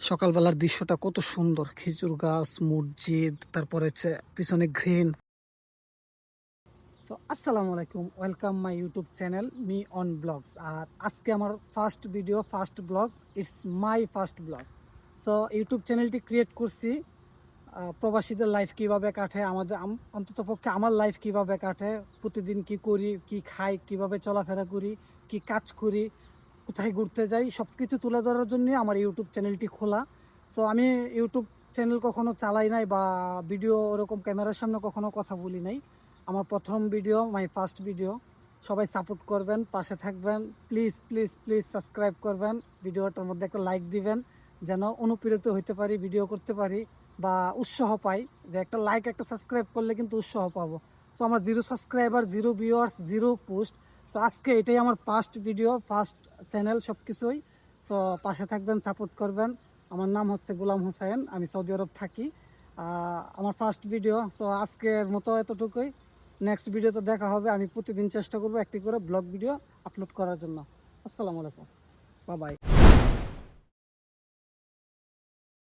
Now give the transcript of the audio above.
সকালবেলার দৃশ্যটা কত সুন্দর, খেজুর গাছ, মসজিদ, তারপরে হচ্ছে পিছনে গ্রিন। সো আসসালামু আলাইকুম, welcome my YouTube channel me on vlogs. আর আজকে আমার first video, first vlog, it's my first vlog. So YouTube চ্যানেলটি ক্রিয়েট করছি প্রবাসীদের লাইফ কিভাবে কাটে, আমাদের অন্ততপক্ষে আমার লাইফ কিভাবে কাটে, প্রতিদিন কি করি, কি খাই, কিভাবে চলাফেরা করি, কি কাজ করি, কোথায় ঘুরতে যাই, সব কিছু তুলে ধরার জন্য আমার ইউটিউব চ্যানেলটি খোলা। সো আমি ইউটিউব চ্যানেল কখনো চালাই নাই বা ভিডিও ওরকম ক্যামেরার সামনে কখনো কথা বলি নাই। আমার প্রথম ভিডিও, মাই ফার্স্ট ভিডিও। সবাই সাপোর্ট করবেন, পাশে থাকবেন, প্লিজ প্লিজ প্লিজ সাবস্ক্রাইব করবেন, ভিডিওটার মধ্যে একটা লাইক দিবেন, যেন অনুপ্রেরিত হইতে পারি, ভিডিও করতে পারি বা উৎসাহ পাই। যে একটা লাইক, একটা সাবস্ক্রাইব করলে কিন্তু উৎসাহ পাবো। সো আমার 0 সাবস্ক্রাইবার, 0 ভিউয়ার্স, 0 পোস্ট। সো আজকে এটাই আমার ফার্স্ট ভিডিও, ফার্স্ট চ্যানেল, সব কিছুই। সো পাশে থাকবেন, সাপোর্ট করবেন। আমার নাম হচ্ছে গোলাম হোসেন, আমি সৌদি আরব থাকি। আমার ফার্স্ট ভিডিও। সো আজকের মতো এতটুকুই। নেক্সট ভিডিওতে দেখা হবে। আমি প্রতিদিন চেষ্টা করবো একটি করে ব্লগ ভিডিও আপলোড করার জন্য। আসসালামু আলাইকুম, বাই বাই।